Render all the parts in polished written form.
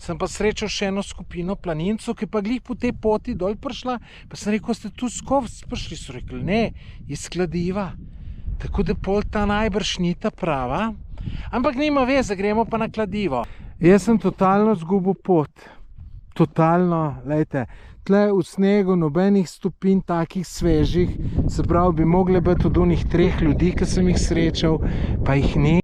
sem pa srečal še eno skupino planincev, ki pa glih po tej poti dol prišla, pa sem rekel, ste tu skos prišli, so rekli, ne, iz Kladiva. Tako da pol ta najbrž ni ta prava, ampak nima veze, gremo pa na Kladivo. Jaz sem totalno zgubil pot, totalno, lejte, tle v snegu nobenih stopinj takih svežih, se pravi, bi mogle biti od onih 3 ljudi, ki sem jih srečal, pa jih ni.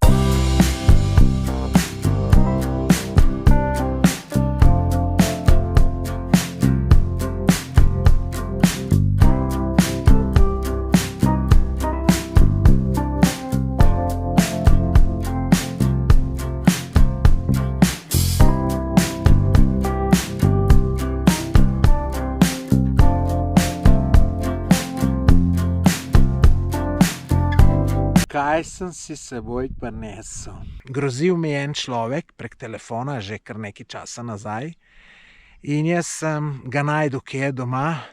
Kaj sem si seboj prinesel? Grozil mi je en človek prek telefona, že kar nekaj časa nazaj. In jaz sem ga najdel, ki je doma.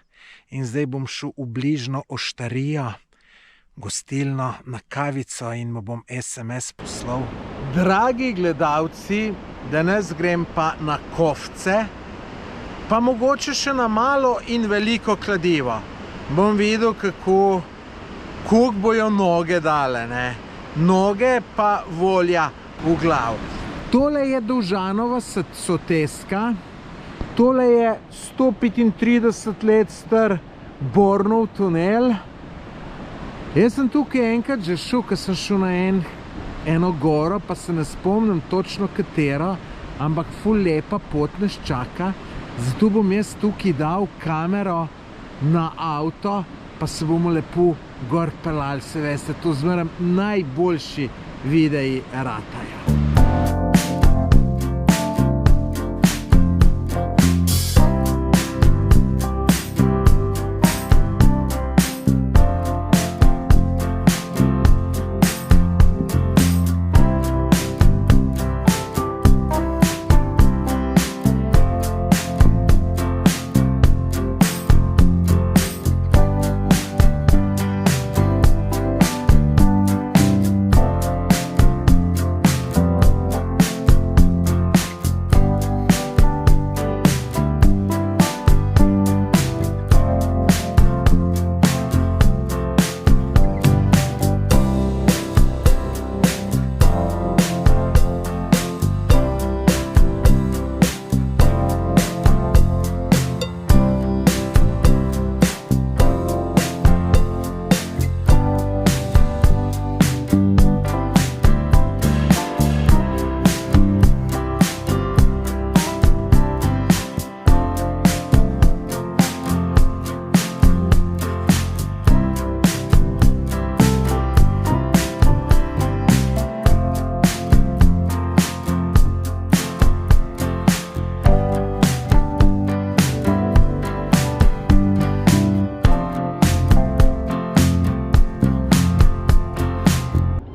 In zdaj bom šel v bližno oštarijo, gostilno, na kavico in mu bom SMS poslal. Dragi gledalci, danes grem pa na Kofce, pa mogoče še na malo in veliko Kladivo. Bom videl, kako bojo noge dale, ne? Noge pa volja v glav. Tole je Dovžanova soteska, tole je 135 let star Bornov tunel. Jaz sem tukaj enkrat že šel, ker sem šel na eno goro, pa se ne spomnim točno katero, ampak ful lepa pot nas čaka. Zato bom jaz tukaj dal kamero na avto, pa se bomo lepo gor pelali, se veste, to zmeraj najboljši videi ratajo.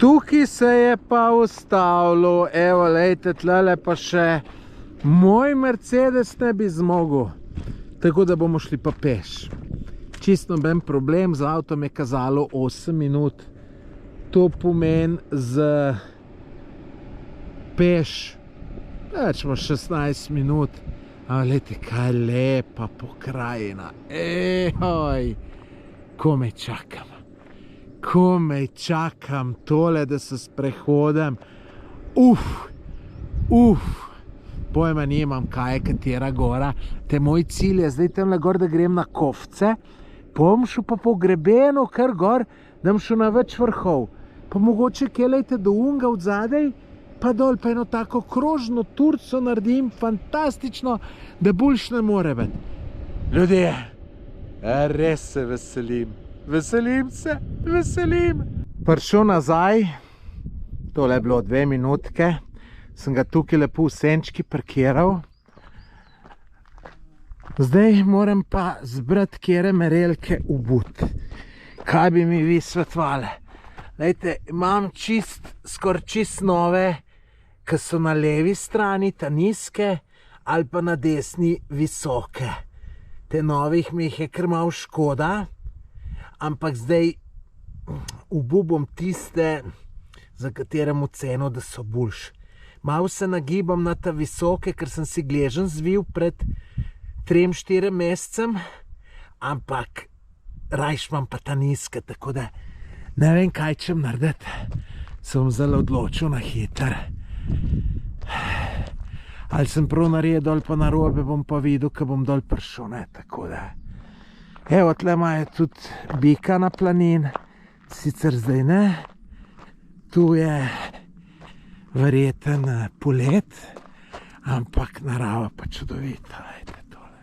Tukaj se je pa ustavilo, evo, lejte, tlele pa še moj Mercedes ne bi zmogel, tako da bomo šli pa peš. Čisto noben problem, z avtom je kazalo 8 minut, to pomeni z peš, rečemo 16 minut, a lejte, kaj lepa pokrajina, ejoj, komaj čakam. Komaj čakam tole, da se sprehodem. Pojma nimam, kaj je katera gora. Te moj cilj je zdaj temle gor, da grem na Kofce. Bom šel pa po grebenu kar gor, da bom šel na več vrhov. Pa mogoče kelejte do unga od zadej, pa dol, pa eno tako krožno turco naredim, fantastično, da boljš ne more biti. Ljudje, res se veselim. Veselim se, veselim. Prišel nazaj, tole je bilo 2 minutke, sem ga tukaj lepo v senčki parkiral. Zdaj moram pa zbrati kjere merelke obuti. Kaj bi mi vi svetovali? Lejte, imam skoraj čist nove, ki so na levi strani, ta nizke, ali pa na desni visoke. Te novih mi jih je kar malo škoda, ampak zdaj obubom tiste, za katerem ocenil, da so boljši. Malo se nagibam na ta visoke, ker sem si gležen zvil pred 3-4 mesecem, ampak rajš imam pa ta nizke, tako da ne vem, kaj čem narediti. Sem zelo odločil na hiter. Ali sem prav naredil ali pa narobe, bom pa videl, ko bom dol prišel, ne, tako da. Evo, tle imajo tudi bika na planin, sicer zdaj ne. Tu je verjeten polet, ampak narava pa čudovita, lejte tole.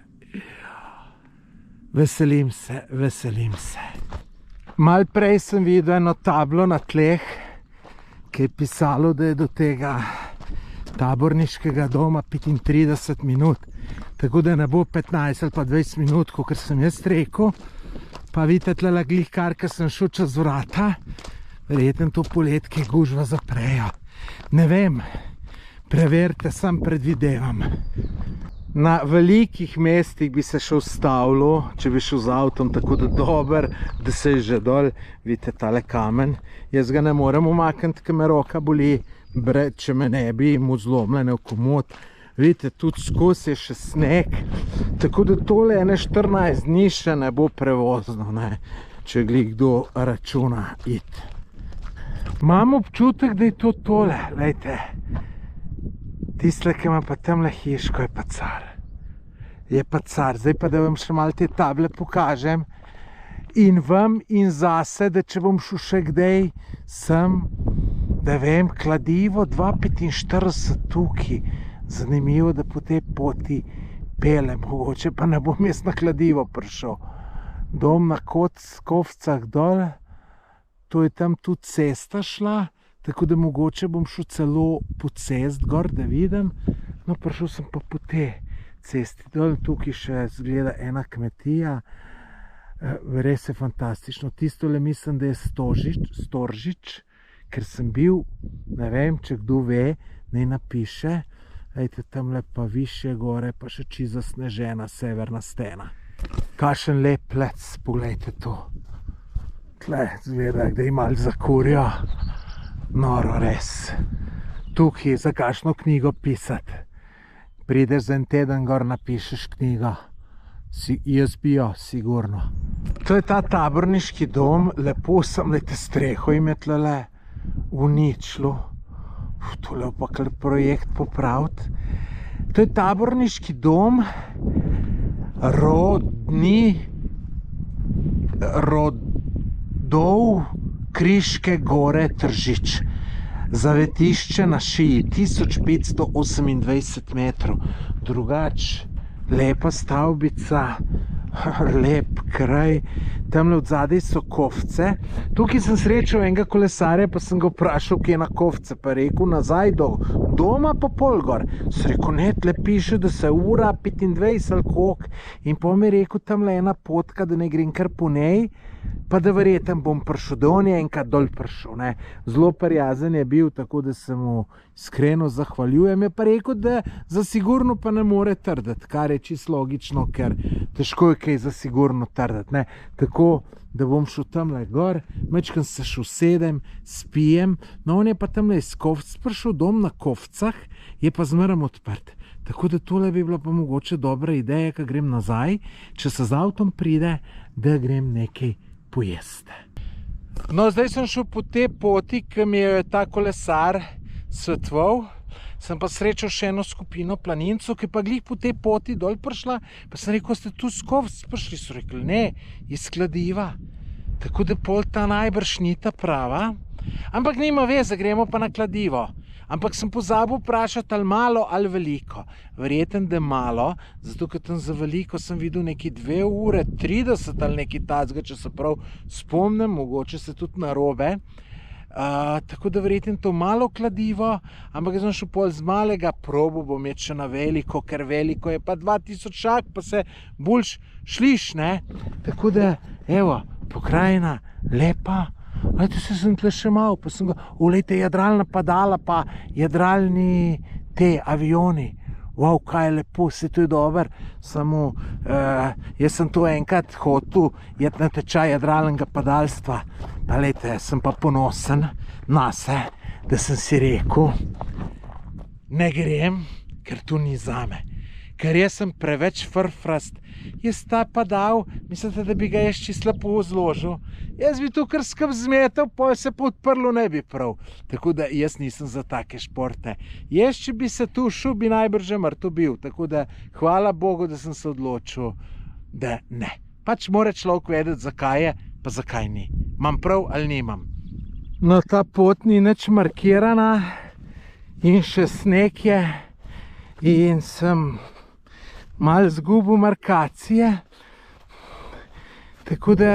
Veselim se, veselim se. Mal prej sem videl eno tablo na tleh, ki je pisalo, da je do tega taborniškega doma 35 minut. Tako da ne bo 15 ali pa 20 minut, kot sem jaz rekel. Pa vidite tle glih kar, ker sem šel čez vrata, verjetno to polet, ki gužva zaprejo. Ne vem, preverite, sam predvidevam. Na velikih mestih bi se še ustavilo, če bi šel z avtom, tako da dober, da se je že dol, vidite tale kamen. Jaz ga ne morem umakniti, ker me roka boli, če me ne bi mu zlomljene v komod. Vidite, tudi skozi je še sneg, tako da tole ene 14 dni še ne bo prevozno, ne, če glih kdo računa iti. Imam občutek, da je to tole, lejte. Tisle, ki ima pa tamle hiško, je pa car. Je pa car. Zdaj pa, da vam še malo te table pokažem. In vam in zase, da če bom šel še kdaj sem, da vem, kladivo 2,45 tukaj. Zanimivo, da po tej poti pelem. Mogoče pa ne bom jaz na kladivo prišel. Dom na Kovcah dol. To je tam tudi cesta šla. Tako da mogoče bom šel celo po cest gor, da vidim. No, prišel sem pa po te cesti dol. Tukaj še zgleda ena kmetija. Res je fantastično. Tistole mislim, da je Storžič, ker sem bil, ne vem, če kdo ve, naj napiše. Ejte, tamle pa više gore, pa še čisto zasnežena severna stena. Kakšen lep lec, poglejte to. Tle, zgleda, da je malo zakurjo. Noro, res. Tukaj za kakšno knjigo pisati. Prideš za en teden gor, napišeš knjigo. Jaz bi jo, sigurno. To je ta taborniški dom, lepo sem, lejte, streho im je tlele uničilo. Tole pa kar projekt popraviti. To je taborniški dom rodov Kriške gore Tržič. Zavetišče na šiji, 1528 metrov. Drugač, lepa stavbica, lep kraj. Tamle od zadaj so Kovce. Tukaj sem srečal enega kolesarja, pa sem ga vprašal, kje je na Kovce. Pa rekel, nazaj do doma pa pol gor. Sem rekel, ne, tle piše, da se ura 25 ali koliko. In pa mi je rekel, tamle ena potka, da ne grem kar po njej, pa da verjetno bom prišel, da on je enkrat dol prišel, ne. Zelo prijazen je bil, tako da se mu iskreno zahvaljujem. Je pa rekel, da za sigurno pa ne more trditi, kar je čisto logično, ker težko je kaj za sigurno trditi, ne. Tako, da bom šel tamle gor, majčkeno se še usedem, spijem, no on je pa tamle iz Kovc prišel, dom na Kovcah, je pa zmeraj odprt. Tako da tole bi bila pa mogoče dobra ideja, ko grem nazaj, če se z avtom pride, da grem nekaj pojesti. No, zdaj sem šel po tej poti, ki mi je ta kolesar svetoval. Sem pa srečal še eno skupino planincev, ki pa glih po tej poti dol prišla. Pa sem rekel, ste tu s Kovc prišli? So rekli, ne, iz Kladiva. Tako da pol ta najbrž ni ta prava. Ampak nima veze, gremo pa na Kladivo. Ampak sem pozabil vprašati, ali malo ali veliko. Verjetno, da malo, zato ker tam za veliko sem videl neki 2 ure 30 ali neki tacga, če se prav spomnim, mogoče se tudi narobe. Tako da verjetno to malo Kladivo, ampak jaz sem šel pol z malega, probo bom imeti še na veliko, ker veliko je pa 2000 šak, pa se boljš šliš, ne. Tako da, evo, pokrajina lepa. Lejte, sem tle še malo, pa sem ga, lejte, jadralna padala, pa jadralni te avioni. Wow, kaj je lepo, vse to je dober, samo jaz sem to enkrat hotel jeti na tečaj jadralnega padalstva. Pa lejte, sem pa ponosen nase, da sem si rekel, ne grem, ker tu ni zame. Ker jaz sem preveč frfrast. Jaz ta pa dal, mislite, da bi ga jaz čisto lepo zložil. Jaz bi tu kar skrb zmetal, pa se pa odprlo ne bi prav. Tako da jaz nisem za take športe. Jaz, če bi se tu šel, bi najbrž že mrtev bil. Tako da hvala Bogu, da sem se odločil, da ne. Pač mora človek vedeti, zakaj je, pa zakaj ni. Imam prav ali nimam. No, ta pot ni nič markirana in še sneg je in sem malo zgubil markacije, tako da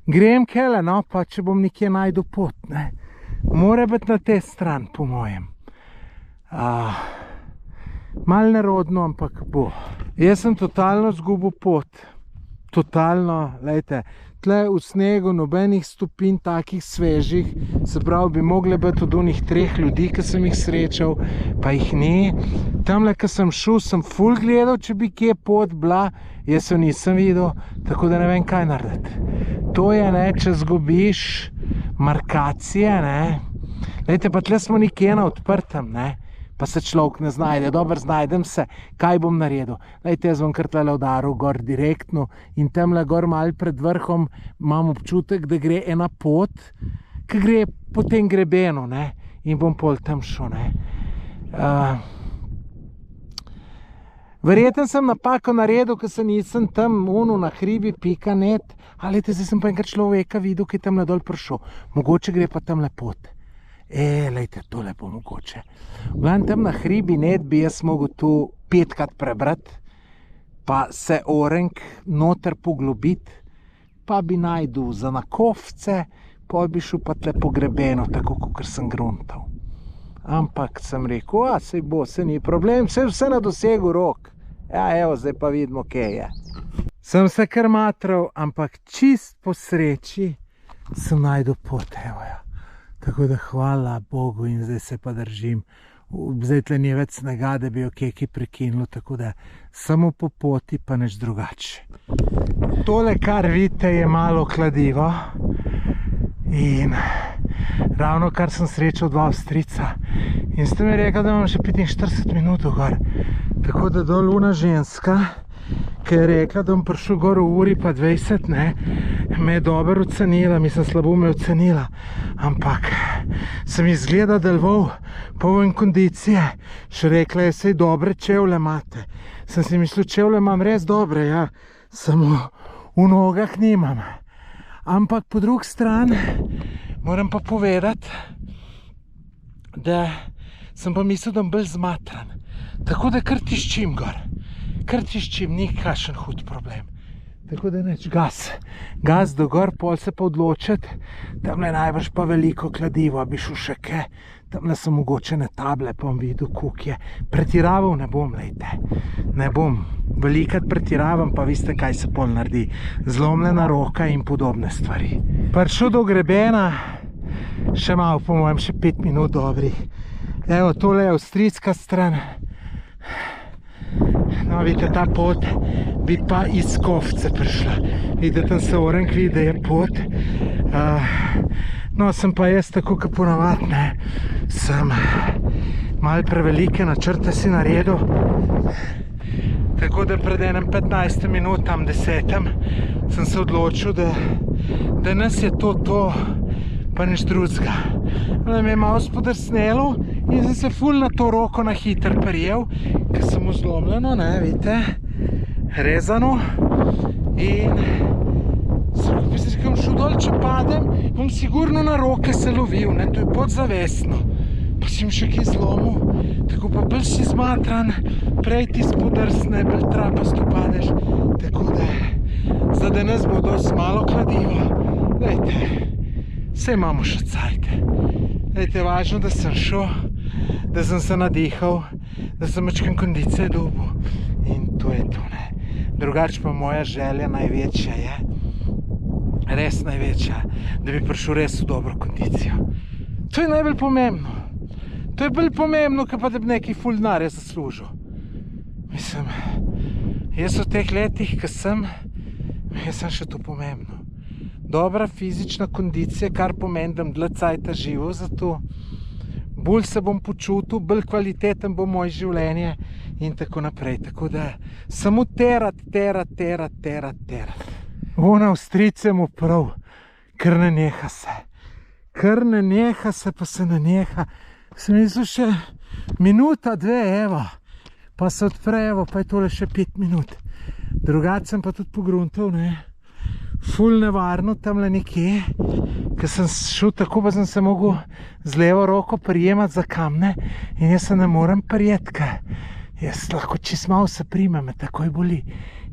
grem kele, no, pa če bom nekje najdu pot, ne. Mora biti na tej stran, po mojem. Malo nerodno, ampak bo. Jaz sem totalno zgubil pot. Totalno, lejte, tle v snegu nobenih stopinj takih svežih, se pravi, bi mogle biti od onih 3 ljudi, ki sem jih srečal, pa jih ni. Tamle, ko sem šel, sem ful gledal, če bi kje pot bila, jaz jo nisem videl, tako da ne vem, kaj narediti. To je, ne, če zgubiš markacije, ne. Lejte, pa tle smo nekje na odprtem, ne. Pa se človek ne znajde, dobro znajdem se, kaj bom naredil. Lejte, jaz bom kar tale udaril gor direktno in tamle gor malo pred vrhom imam občutek, da gre ena pot, ki gre po tem grebenu, ne, in bom pol tam šel, ne. Verjetno sem napako naredil, ker se nisem tam na hribi.net, a lejte, zdaj sem pa enkrat človeka videl, ki je tamle dol prišel. Mogoče gre pa tamle pot. Lejte, tole bo mogoče. Vglavnem tam na hribi.net bi jaz mogel tu 5-krat prebrati, pa se orenk noter poglobiti, pa bi najdel za nakofce, pa bi šel pa tle po grebenu, tako kot sem gruntal. Ampak sem rekel, sej bo, sej ni problem, sej vse na dosegu rok. Ja, evo, zdaj pa vidimo, kje je. Sem se kar matral, ampak čist po sreči sem najdel pot, evo ja. Tako da hvala Bogu in zdaj se pa držim. Zdaj tle ni več snega, da bi jo kje prekinilo, tako da samo po poti pa nič drugače. Tole, kar vidite, je malo kladivo in ravno kar sem srečal 2 Avstrijca in ste mi rekli, da imam še 45 minut gor. Tako da dol una ženska, ki je rekla, da bom prišel gor v uri pa 20, ne, me je dobro ocenila, mislim, slabo me je ocenila, ampak sem izgleda deloval poln kondicije, še rekla je, sej dobre čevlje imate. Sem si mislil, čevlje imam res dobre, ja, samo v nogah nimam. Ampak po drugi strani moram pa povedati, da sem pa mislil, da bom bolj zmatran. Tako da kar tiščim gor. Kar tiščim, ni kakšen hud problem. Tako da neč gas do gor, pol se pa odločiti, tamle najbrž pa veliko kladivo, bi šel še kaj, tamle so mogoče ne table, pa bom videl, koliko je. Pretiraval ne bom, lejte, ne bom, velikrat pretiravam, pa veste, kaj se pol naredi, zlomljena roka in podobne stvari. Prišel do grebena, še malo, po mojem, še 5 minut dobrih. Evo, tole je avstrijska stran. No, vidite, ta pot bi pa iz Kofce prišla. Vidite, tam se orenk vidi, da je pot. No, sem pa jaz tako, kot ponavadi, ne. Sem malo prevelike načrte si naredil. Tako da pred enem 15 minutam, 10, sem se odločil, da nas je to, pa nič drugega. Me je malo spodrsnelo in sem se ful na to roko na hiter prijel, ker sem mu zlomljeno, ne, vidite, rezano. In se rekam, šel dol, če padem, bom sigurno na roke se lovil, ne, to je podzavestno. Pa si mi še kaj zlomil, tako pa bolj si zmatran, prej ti spodrsne, bolj trapasto padeš. Tako da, za danes bo dosti malo kladivo. Lejte, saj imamo še cajte. Lejte, važno, da sem šel, da sem se nadihal, da sem mačkem kondicije dobil. In to je to, ne. Drugače pa moja želja največja je, res največja, da bi prišel res v dobro kondicijo. To je najbolj pomembno. To je bolj pomembno, kot pa da bi neki ful denarja zaslužil. Mislim, jaz v teh letih, ko sem, jaz sem še to pomembno. Dobra fizična kondicija, kar pomeni, da bom dlje cajta živel, zato bolj se bom počutil, bolj kvaliteten bo moje življenje in tako naprej. Tako da samo terat. Ona Avstrijce mu prav, kar ne neha se. Kar ne neha se, pa se ne neha. Sem mislil še minuta, dve, evo. Pa se odpre, evo, pa je tole še 5 minut. Drugače sem pa tudi pogruntal, ne. Ful nevarno tamle nekje. Ker sem šel tako, pa sem se mogel z levo roko prijemati za kamne in jaz se ne morem prijeti, ker jaz lahko čist malo se primem, me takoj boli.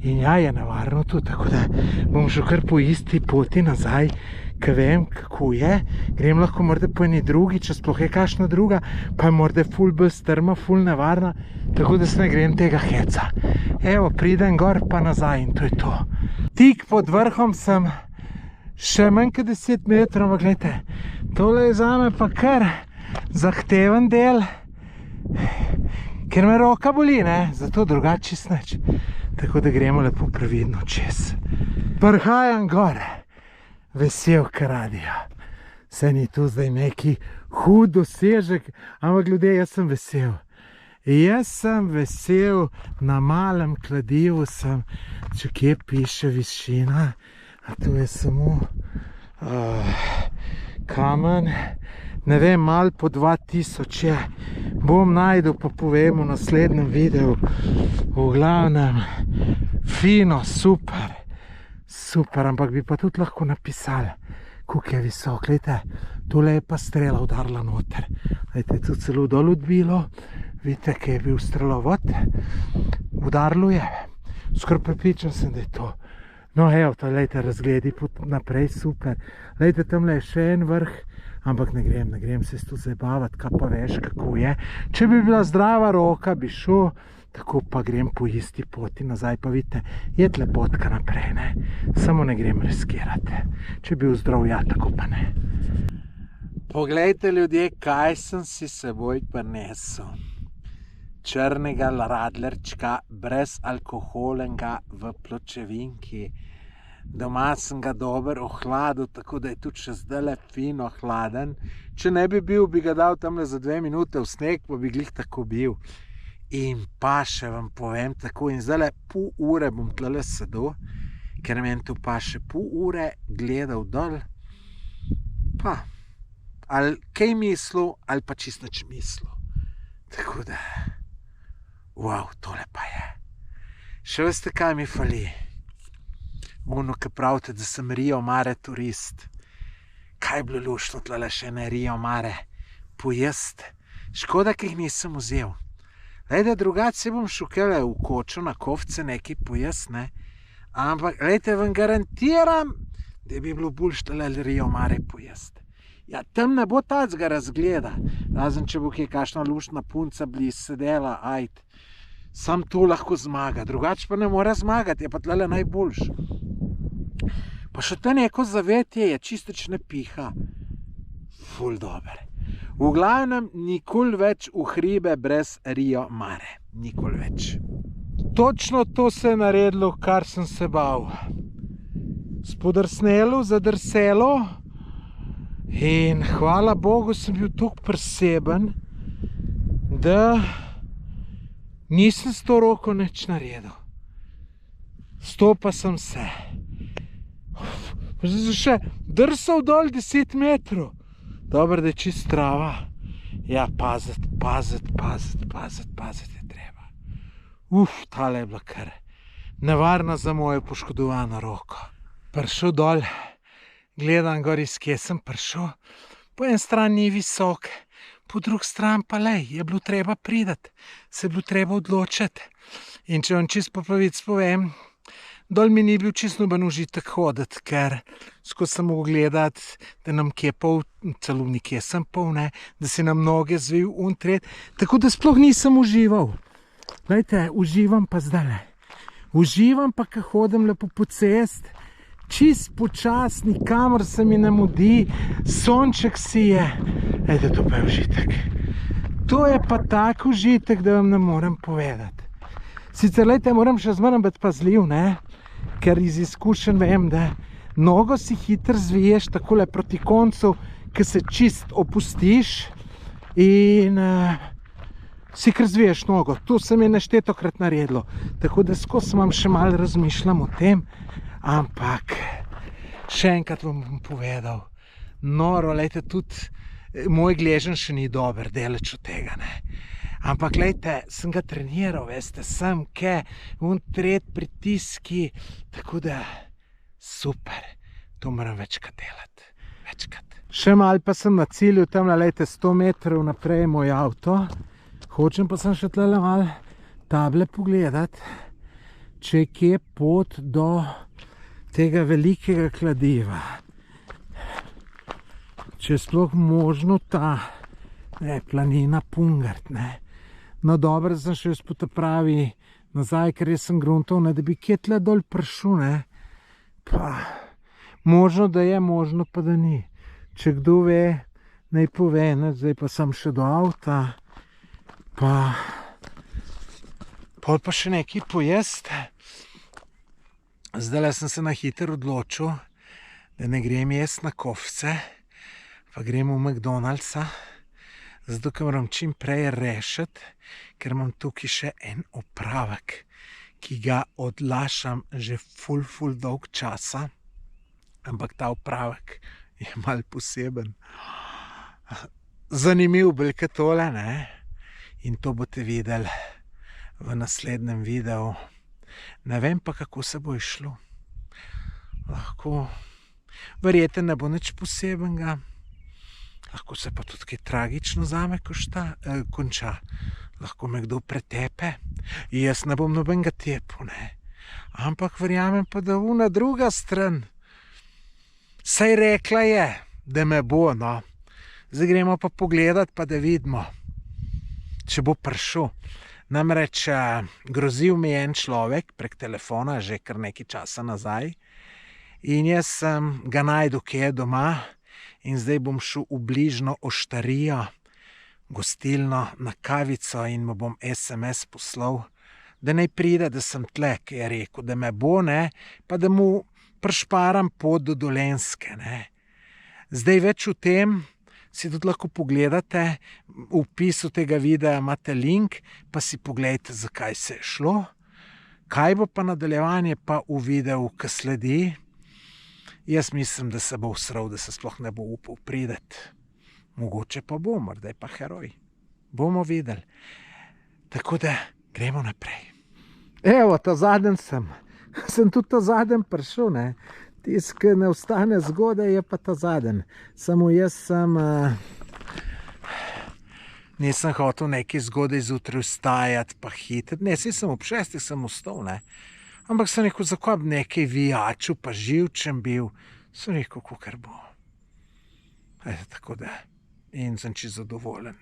In ja, je nevarno tu, tako da bom šel kar po isti poti nazaj, ker vem, kako je. Grem lahko morda po eni drugi, če sploh je kakšna druga, pa je morda ful bolj strma, ful nevarna, tako da se ne grem tega heca. Evo, pridem gor pa nazaj in to je to. Tik pod vrhom sem še manj kot 10 metrov, ampak gledajte, tole je zame pa kar zahteven del, ker me roka boli, ne, zato drugače čist nič. Tako da gremo lepo previdno čez. Prhajam gor, vesel kar radio. Se ni tu zdaj neki hud dosežek, ampak ljudje, jaz sem vesel. Jaz sem vesel, na malem kladivu sem, če kje piše višina, a tu je samo kamen, ne vem, malo po 2000 je. Bom najdel, pa povem v naslednjem videu. V glavnem, fino, super, ampak bi pa tudi lahko napisali, koliko je visok. Glejte, tole je pa strela udarila noter. Glejte, tu celo dol odbilo, vidite, kaj je bil strelovod, udarilo je. Skoraj prepričan sem, da je to. No, evo, to, glejte, razgledi naprej, super. Glejte, tamle je še en vrh, ampak ne grem se tu zabavati, kaj pa veš, kako je. Če bi bila zdrava roka, bi šel, tako pa grem po isti poti nazaj, pa vidite, je lepotka naprej, ne. Samo ne grem riskirati. Če bi bil zdrav, ja, tako pa ne. Poglejte, ljudje, kaj sem si seboj prinesel. Črnega radlerčka, brez alkoholenga v pločevinki. Doma sem ga dober ohladil, tako da je tudi še zdajle fino hladen. Če ne bi bil, bi ga dal tamle za 2 minute v sneg, pa bi glih tako bil. In pa še vam povem tako, in zdajle pol ure bom tlele sedel, ker meni tu pa še pol ure gledal dol, pa ali kaj mislil, ali pa čist nič mislil. Tako da, wow, tole pa je. Še veste, kaj mi fali? Ono, ki pravite, da sem Rio Mare turist. Kaj je bilo luštno tlele še ne Rio Mare pojest? Škoda, ki jih nisem vzel. Glejte, drugače se bom šukele v kočo na kofce nekaj pojest, ne? Ampak, glejte, vam garantiram, da bi bilo boljše tlele Rio Mare pojest. Ja, tam ne bo tacga razgleda. Razen, če bo kaj kakšna luštna punca bliz sedela, ajd. Sam to lahko zmaga, drugače pa ne more zmagati, je pa tlele najboljše. Pa še to neko zavetje je, čisto ne piha. Ful dober. V glavnem, nikoli več v hribe brez Rio Mare. Nikoli več. Točno to se je naredilo, kar sem se bal. Spodrsnelo, zadrselo in hvala Bogu sem bil toliko priseben, da nisem s to roko nič naredil. Stopa sem se. Zdaj sem še drsal dol 10 metrov. Dobro, da je čist trava. Ja, paziti je treba. Tale je bila kar nevarna za mojo poškodovano roko. Prišel dol, gledam gor, iz kje sem prišel. Po en stran ni visok, po drug stran pa lej, je bilo treba pridati, se je bilo treba odločiti. In če vam čist po pravici povem, dol mi ni bil čist noben užitek hoditi, ker skozi sem mogel gledati, da nam kje pol, celo nekje sem pol, ne, da si nam noge zvil untret, tako da sploh nisem užival. Glejte, uživam pa zdajle. Uživam pa, ko hodim lepo po cest, čist počasni, kamor se mi ne mudi, sonček si je. Glejte, to pa je užitek. To je pa tak užitek, da vam ne morem povedati. Sicer, glejte, moram še zmeraj biti pazljiv, ne? Ker iz izkušenj vem, da nogo si hitro zviješ takole proti koncu, ki se čist opustiš in si kar zviješ nogo. To se mi je neštetokrat naredilo. Tako da skozi imam še malo razmišljam o tem, ampak še enkrat vam bom povedal, noro, lejte, tudi moj gleženj še ni dober, daleč od tega, ne. Ampak, lejte, sem ga treniral, veste, sem, tret pritiski, tako da super, to moram večkrat delati, večkrat. Še malo pa sem na cilju, tam, lejte, 100 metrov naprej je moj avto, hočem pa sem še tlele malo table pogledati, če je kje pot do tega velikega kladiva. Če je sploh možno ta planina Pungart, ne. No dobro, da sem še jaz potapravi nazaj, ker jaz sem gruntov, ne, da bi kje tle dol prišel, ne. Pa, možno, da je, možno pa da ni. Če kdo ve, naj pove, ne, zdaj pa sem še do avta, pa pol pa še nekaj pojest. Zdajle sem se na hitro odločil, da ne grem jesti na kofce, pa grem v McDonald'sa, zato ker moram čim prej rešiti, ker imam tukaj še en opravek, ki ga odlašam že ful dolg časa, ampak ta opravek je malo poseben. Zanimiv bolj kot tole, ne? In to boste videli v naslednjem videu. Ne vem pa, kako se bo išlo. Lahko, verjetno ne bo nič posebenega, lahko se pa tudi kaj tragično zame konča. Lahko me kdo pretepe, jaz ne bom nobenega tepel, ne. Ampak verjamem pa, da ona druga stran, saj rekla je, da me bo, no. Zdaj gremo pa pogledat, pa da vidimo, če bo prišel. Namreč grozil mi je en človek prek telefona že kar nekaj časa nazaj in jaz sem ga našel, kje je doma, in zdaj bom šel v bližnjo oštarijo, gostilno, na kavico in mu bom SMS poslal, da naj pride, da sem tle, ki je rekel, da me bo, ne, pa da mu prišparam pot do Dolenjske, ne. Zdaj več o tem si tudi lahko pogledate, v opisu tega videa imate link, pa si pogledajte, zakaj se je šlo. Kaj bo pa nadaljevanje pa v videu, ki sledi, jaz mislim, da se bo usral, da se sploh ne bo upal priti. Mogoče pa bo, morda je pa heroj. Bomo videli. Tako da gremo naprej. Evo, ta zadnji sem tudi ta zadnji prišel, ne. Tisti, ki ne ostane zgodaj, je pa ta zadnji. Samo jaz nisem hotel nekaj zgodaj zjutraj vstajati pa hiteti. Ne, saj sem ob 6 sem vstal, ne. Ampak sem rekel, zakaj bi nekaj vijačil pa živčen bil. Sem rekel, kakor bo. Tako da. In sem čisto zadovoljen.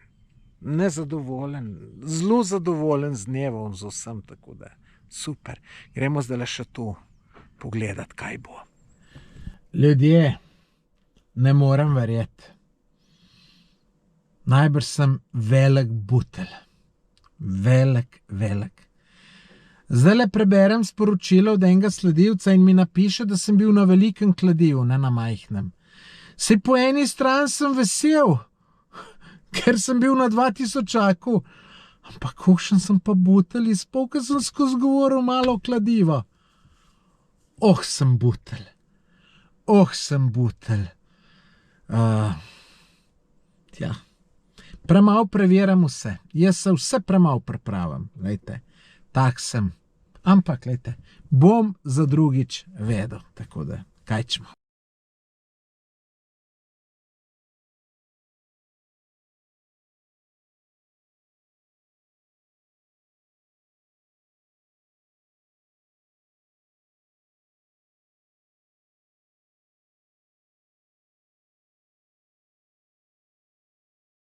Nezadovoljen, zelo zadovoljen z dnevom, z vsem, tako da super. Gremo zdaj še tu pogledati, kaj bo. Ljudje, ne morem verjeti. Najbrž sem velik butelj. Velik. Zdajle preberem sporočilo od enega sledilca in mi napiše, da sem bil na velikem kladivu, ne na majhnem. Saj po eni strani sem vesel, ker sem bil na 2000-čaku, ampak kakšen sem pa butelj izpol, ker sem skozi govoril malo o kladivu. Sem butelj. Sem butelj. Premalo preverjam vse. Jaz se vse premalo pripravim. Lejte, tak sem. Ampak, lejte, bom za drugič vedel. Tako da, kaj čemo.